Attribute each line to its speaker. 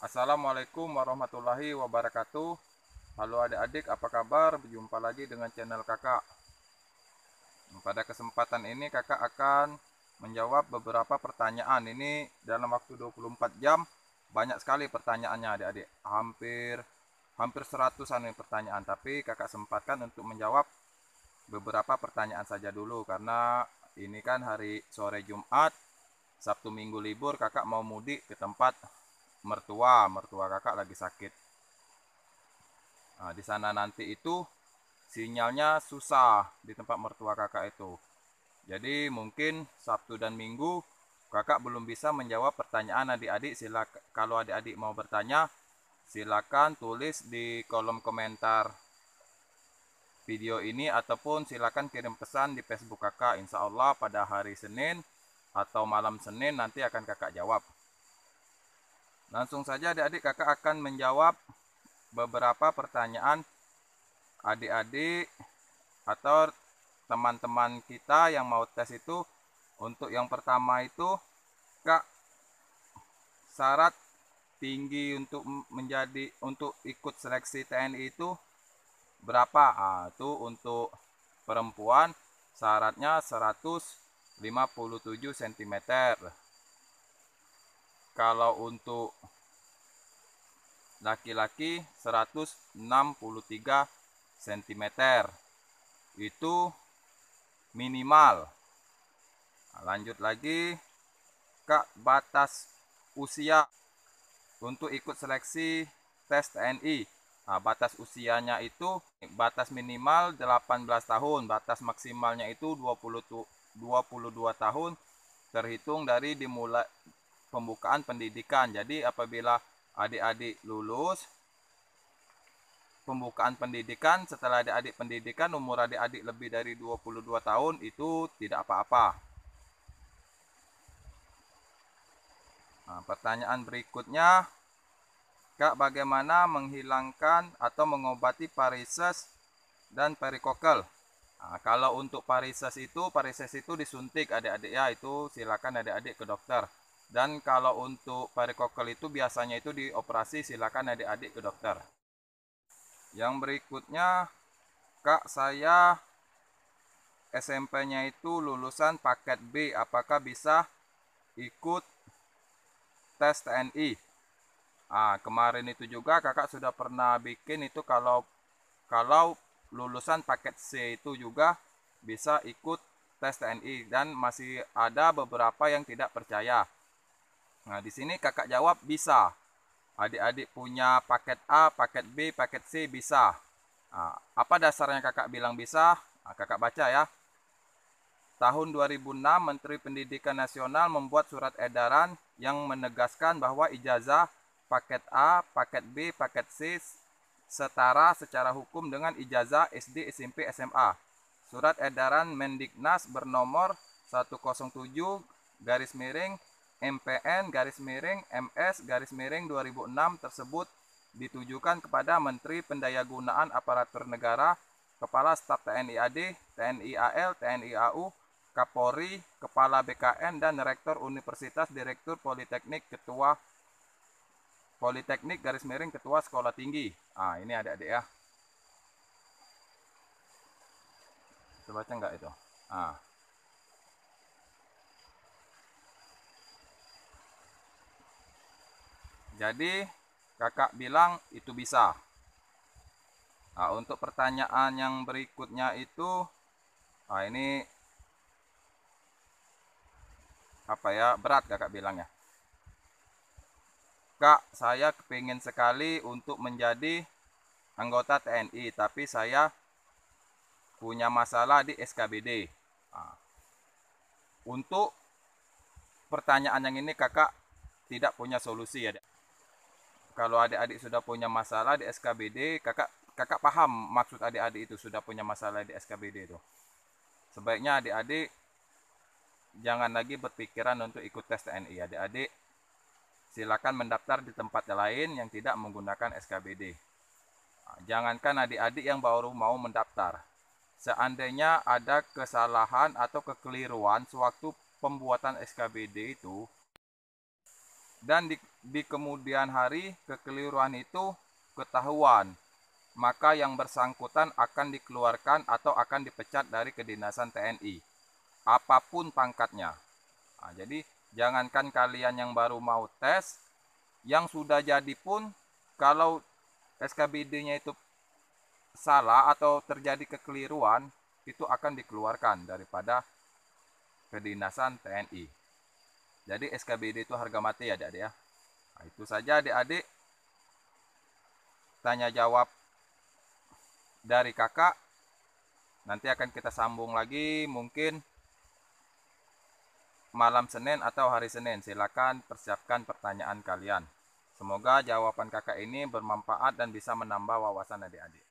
Speaker 1: Assalamualaikum warahmatullahi wabarakatuh. Halo adik-adik, apa kabar? Berjumpa lagi dengan channel kakak. Pada kesempatan ini kakak akan menjawab beberapa pertanyaan. Ini dalam waktu 24 jam banyak sekali pertanyaannya adik-adik. Hampir 100-an pertanyaan, tapi kakak sempatkan untuk menjawab beberapa pertanyaan saja dulu karena ini kan hari sore Jumat, Sabtu Minggu libur, kakak mau mudik ke tempat mertua kakak lagi sakit. Nah, di sana nanti itu sinyalnya susah di tempat mertua kakak itu. Jadi mungkin Sabtu dan Minggu kakak belum bisa menjawab pertanyaan adik-adik. Kalau adik-adik mau bertanya, silakan tulis di kolom komentar video ini ataupun silakan kirim pesan di Facebook kakak. Insya Allah pada hari Senin atau malam Senin nanti akan kakak jawab. Langsung saja adik-adik, kakak akan menjawab beberapa pertanyaan adik-adik atau teman-teman kita yang mau tes itu. Untuk yang pertama itu, kak, syarat tinggi untuk ikut seleksi TNI itu berapa? Itu untuk perempuan syaratnya 157 cm. Kalau untuk laki-laki 163 cm. Itu minimal. Lanjut lagi, kak, batas usia untuk ikut seleksi tes TNI. Batas usianya itu batas minimal 18 tahun, batas maksimalnya itu 22 tahun terhitung dari dimulai pembukaan pendidikan. Jadi apabila adik-adik lulus pembukaan pendidikan, setelah adik-adik pendidikan umur adik-adik lebih dari 22 tahun itu tidak apa-apa. Pertanyaan berikutnya, kak, bagaimana menghilangkan atau mengobati varises dan perikokel? Kalau untuk varises itu disuntik adik-adik ya, itu silakan adik-adik ke dokter. Dan kalau untuk perikokel itu biasanya itu dioperasi, silakan adik-adik ke dokter. Yang berikutnya, kak, saya SMP-nya itu lulusan paket B, apakah bisa ikut tes TNI? Kemarin itu juga kakak sudah pernah bikin itu, kalau lulusan paket C itu juga bisa ikut tes TNI dan masih ada beberapa yang tidak percaya. Nah, di sini kakak jawab bisa. Adik-adik punya paket A, paket B, paket C bisa. Apa dasarnya kakak bilang bisa? Kakak baca ya. Tahun 2006, Menteri Pendidikan Nasional membuat surat edaran yang menegaskan bahwa ijazah paket A, paket B, paket C setara secara hukum dengan ijazah SD, SMP, SMA. Surat edaran Mendiknas bernomor 107 garis miring MPN garis miring MS garis miring 2006 tersebut ditujukan kepada Menteri Pendayagunaan Aparatur Negara, Kepala Staf TNI AD, TNI AL, TNI AU, Kapolri, Kepala BKN, dan Rektor Universitas, Direktur Politeknik, Ketua Politeknik garis miring Ketua Sekolah Tinggi. Ini adik-adik ya. Bisa baca nggak itu? Jadi kakak bilang itu bisa. Untuk pertanyaan yang berikutnya itu, ini apa ya, berat kakak bilang ya. Kak, saya kepingin sekali untuk menjadi anggota TNI, tapi saya punya masalah di SKBD. Untuk pertanyaan yang ini kakak tidak punya solusi ya. Kalau adik-adik sudah punya masalah di SKBD, kakak paham maksud adik-adik itu sudah punya masalah di SKBD itu. Sebaiknya adik-adik jangan lagi berpikiran untuk ikut tes TNI. Adik-adik silakan mendaftar di tempat lain yang tidak menggunakan SKBD. Jangankan adik-adik yang baru mau mendaftar, seandainya ada kesalahan atau kekeliruan sewaktu pembuatan SKBD itu, dan di kemudian hari kekeliruan itu ketahuan, maka yang bersangkutan akan dikeluarkan atau akan dipecat dari kedinasan TNI, apapun pangkatnya. Nah, jadi jangankan kalian yang baru mau tes, yang sudah jadi pun kalau SKBD-nya itu salah atau terjadi kekeliruan, itu akan dikeluarkan daripada kedinasan TNI. Jadi SKBD itu harga mati ya adik-adik ya. Nah, itu saja adik-adik tanya jawab dari kakak. Nanti akan kita sambung lagi mungkin malam Senin atau hari Senin. Silakan persiapkan pertanyaan kalian. Semoga jawaban kakak ini bermanfaat dan bisa menambah wawasan adik-adik.